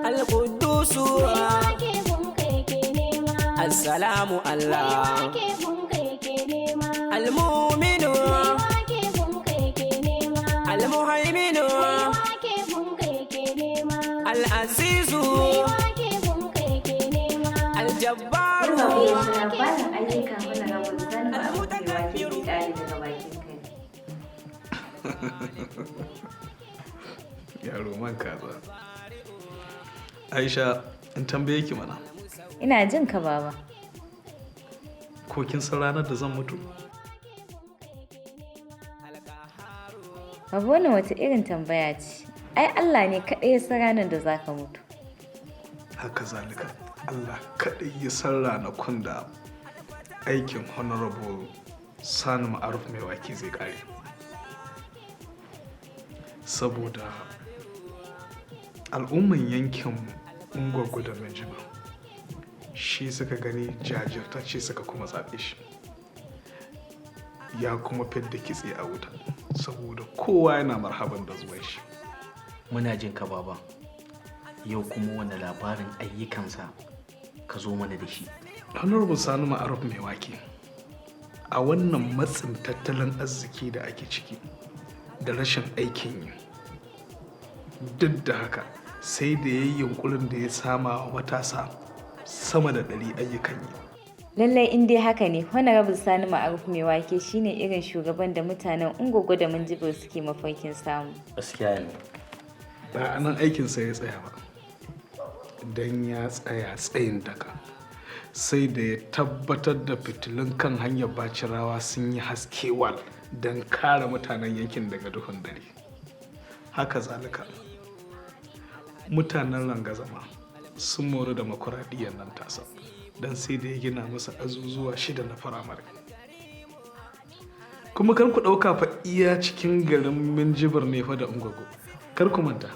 Al-Qudusu Assalamu Allah Al-Mu'minu Al-Muhaiminu Al-Azizu Al-Jabbaru Yaro man kaza. Aisha, in tambaye ki mana. Ina jin ka baba. Ko kin san ranar da zan mutu? Babu wannan wata irin tambaya ce. Ai Allah ne kaɗai ya san ranar da za ka mutu. Haka zalika, Allah kaɗai ya san ranakun da aikin Honorable Sani Ma'aruf mai wake zai ƙare. Saboda al'umman yankin UNGOGGO da MUNJIBIR shi suka gani jajirtacce suka kuma zaɓe shi. Ya kuma fidda kitse a wuta saboda kowa yana marhaban da zuwan shi. Muna jin ka baba. Yau kuma wani labarin ayyukansa ka zo mana da shi. Honorable Sani Ma'aruf mai wake, a wannan matsin tattalin arziki da ake ciki da rashin aikin yi, duk da haka sai da ya yi yunkurin da ya sama wa matasa sama da 100 ayyukan yi. Lallai in dai haka ne, Honorable Sani Ma'aruf mai wake shine irin shugaban da mutanen UNGOGGO da MUNJIBIR suke mafarkin samu. Gaskiya ne. Ba a nan aikinsa ya tsaya ba, don ya tsaya tsayin daka. Sai da ya tabbatar da fitilun kan hanyar Bacirawa sun yi haske wal don kare mutanen yankin daga duhun dare. Haka zalika, mutanen Rangazama sun mori da makuraɗiyar nan tasa don sai da ya gina musu azuzuwa 6 na firamare. Kuma kar ku ɗauka fa iya cikin garin MUNJIBIR ne fa da UNGOGGO. Kar ku manta,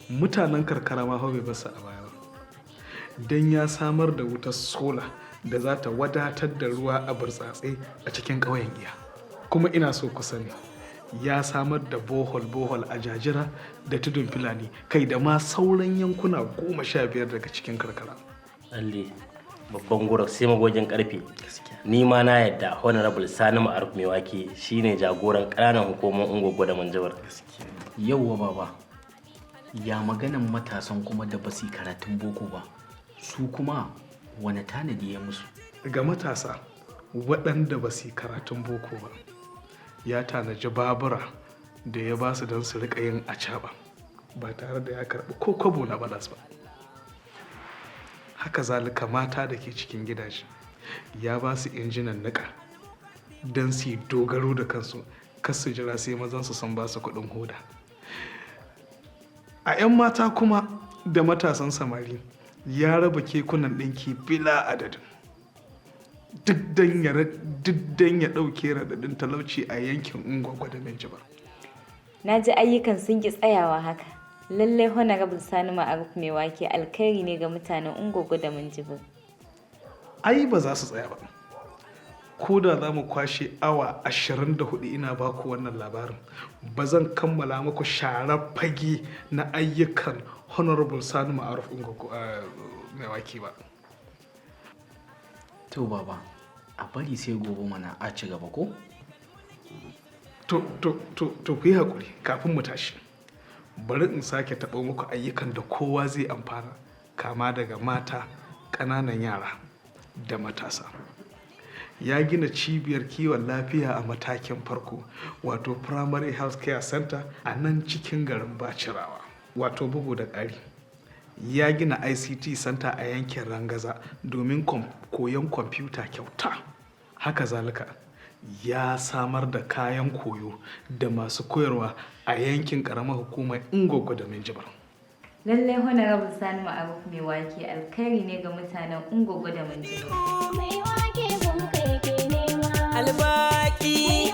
mutanen karkara ma fa bai basu a baya ba. Don ya samar da wutar sola da za ta wadatar da ruwa a burtsatse a cikin ƙauyen iya. Kuma ina so ku sani, ya samar da bohol a Jajira da Tudun Fulani, kai da ma sauran yankuna 15 daga cikin karkara. Lalle babban gurak sai magogin karfe. Ni ma na yadda Honorable Sani Ma'aruf mai wake shine jagoran ƙananan hukumomin UNGOGGO da MUNJIBIR. Yauwa baba, ya maganan matasan kuma da basu karatun boko ba, su kuma wani tanadi ya musu? Ga matasa waɗanda ba su karatun boko ba, ya tanaji babura da ya ba su don su riƙa yin acaɓa ba tare da ya karɓi ko kwabo na balas ba. Haka zalika mata da ke cikin gidaje ya ba su injinan niƙa don su yi dogaro da kansu, kar su jira sai mazansu sun ba su kuɗin hoda. A 'yan mata kuma da matasan samari ya raba kekunan ɗinki bila adadin, duk don ya ɗauke raɗaɗin talauci a yankin UNGOGGO da MUNJIBIR. Na ji ayyukan sun ki tsayawa haka. Lallai Honorable Sani Ma'aruf mai wake alkhairi ne ga mutanen UNGOGGO da MUNJIBIR. Ai ba za su tsaya ba. Ko da za mu kwashe awa 24 ina baku wannan labarin, ba zan kammala muku sharar fage na ayyukan Honorable Sani Ma'aruf UNGOGGO mai wake ba. To baba, a bari sai gobe mana a ci gaba ko? To ku yi haƙuri kafin mu tashi. Bari in sake taɓa muku ayyukan da kowa zai amfana, kama daga mata, ƙananan yara da matasa. Ya gina cibiyar kiwon lafiya a matakin farko, wato Primary Health Care Center a nan cikin garin Bacirawa, wato bugu da ƙari. Ya gina ICT Center a yankin Rangaza domin koyon kwamfuta kyauta. Haka zalika, ya samar da kayan koyo da masu koyarwa a yankin ƙaramar hukumar UNGOGGO da MUNJIBIR. Lallai Honorable Sani Ma'aruf mai wake alkhairi ne ga mutanen UNGOGGO da MUNJIBIR. Albaki